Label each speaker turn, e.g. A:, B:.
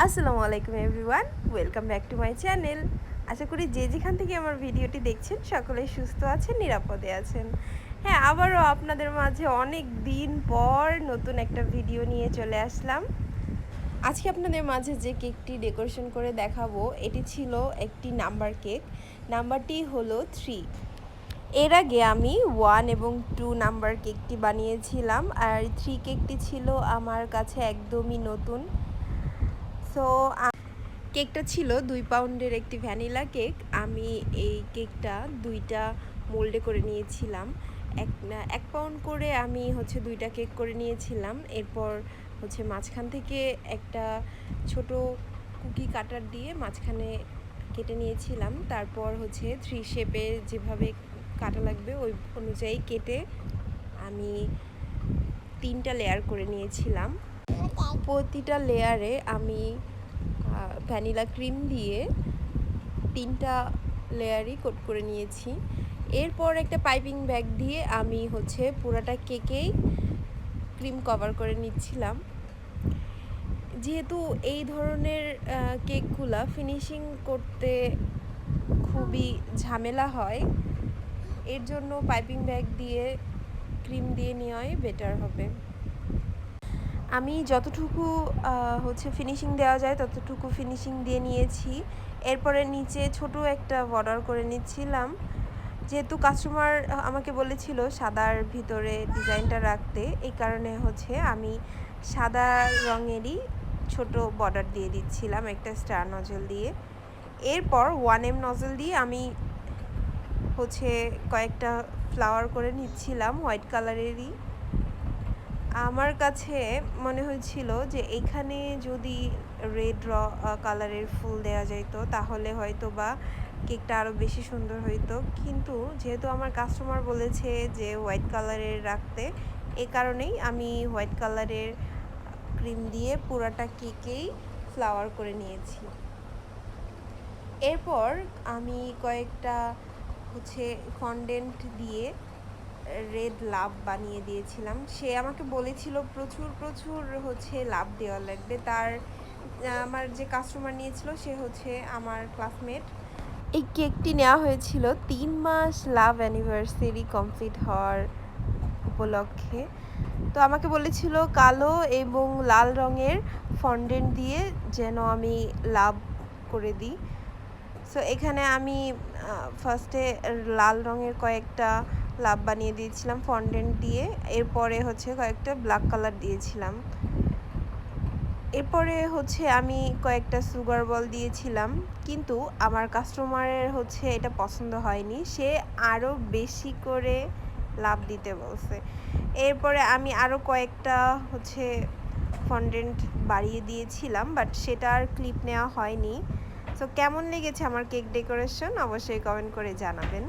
A: আসসালামু আলাইকুম everyone, welcome back to my channel. আশা করি যে যেখান থেকে আমার ভিডিওটি দেখছেন সকলেই সুস্থ আছেন, নিরাপদে আছেন। হ্যাঁ, আবারও আপনাদের মাঝে অনেক দিন পর নতুন একটা ভিডিও নিয়ে চলে আসলাম। আজকে আপনাদের মাঝে যে কেকটি ডেকোরেশন করে দেখাবো এটি ছিল একটি নাম্বার কেক। নাম্বারটি হলো 3। এর আগে আমি 1 এবং 2 নাম্বার কেকটি বানিয়েছিলাম, আর 3 কেকটি ছিল আমার কাছে একদমই নতুন। সো কেকটা ছিল 2 পাউন্ডের একটি ভ্যানিলা কেক। আমি এই কেকটা 2টা মোল্ডে করে নিয়েছিলাম। 1 পাউন্ড করে আমি 2টা কেক করে নিয়েছিলাম। এরপর মাঝখান থেকে একটা ছোট কুকি কাটার দিয়ে মাঝখানে কেটে নিয়েছিলাম। তারপর 3 শেপে যেভাবে কাটা লাগবে ওই অনুযায়ী কেটে আমি 3টা লেয়ার করে নিয়েছিলাম। প্রতিটা লেয়ারে আমি ভ্যানিলা ক্রিম দিয়ে 3টা লেয়ারই কোট করে নিয়েছি। এরপর একটা পাইপিং ব্যাগ দিয়ে আমি পুরাটা কেকেই ক্রিম কভার করে নিচ্ছিলাম। যেহেতু এই ধরনের কেকগুলা ফিনিশিং করতে খুবই ঝামেলা হয়, এর জন্য পাইপিং ব্যাগ দিয়ে ক্রিম দিয়ে নেওয়াই বেটার হবে। আমি যতটুকু ফিনিশিং দেওয়া যায় ততটুকু ফিনিশিং দিয়ে নিয়েছি। এরপরে নিচে ছোট একটা বর্ডার করে নিচ্ছিলাম, যেহেতু কাস্টমার আমাকে বলেছিল সাদার ভিতরে ডিজাইনটা রাখতে, এই কারণে আমি সাদা রঙেরই ছোট বর্ডার দিয়ে দিচ্ছিলাম একটা স্টার নজল দিয়ে। এরপর 1M নজল দিয়ে আমি কয়েকটা ফ্লাওয়ার করে নিচ্ছিলাম হোয়াইট কালারেরই। আমার কাছে মনে হয়েছিল যে এইখানে যদি রেড কালারের ফুল দেওয়া যেত তাহলে হয়তো বা কেকটা আরও বেশি সুন্দর হইতো, কিন্তু যেহেতু আমার কাস্টমার বলেছে যে হোয়াইট কালারের রাখতে, এই কারণেই আমি হোয়াইট কালারের ক্রিম দিয়ে পুরাটা কেকেই ফ্লাওয়ার করে নিয়েছি। এরপর আমি কয়েকটা ফন্ডেন্ট দিয়ে রেড লাভ বানিয়ে দিয়েছিলাম। সে আমাকে বলেছিল প্রচুর লাভ দেওয়া লাগবে। আমার যে কাস্টমার নিয়েছিল সে আমার ক্লাসমেট। এই কেকটি নেওয়া হয়েছিল 3 মাস লাভ অ্যানিভার্সারি কমপ্লিট হওয়ার উপলক্ষে। তো আমাকে বলেছিল কালো এবং লাল রঙের ফন্ডেন্ট দিয়ে যেন আমি লাভ করে দিই। সো এখানে আমি ফার্স্টে লাল রঙের কয়েকটা লাভ বানিয়ে দিয়েছিলাম ফন্ডেন্ট দিয়ে। এরপরে কয়েকটা ব্ল্যাক কালার দিয়েছিলাম। এরপরে আমি কয়েকটা সুগার বল দিয়েছিলাম, কিন্তু আমার কাস্টমারের এটা পছন্দ হয়নি। সে আরও বেশি করে লাভ দিতে বলছে। এরপরে আমি আরও কয়েকটা ফন্ডেন্ট বাড়িয়ে দিয়েছিলাম, বাট সেটা আর ক্লিপ নেওয়া হয়নি। সো কেমন লেগেছে আমার কেক ডেকোরেশন অবশ্যই কমেন্ট করে জানাবেন।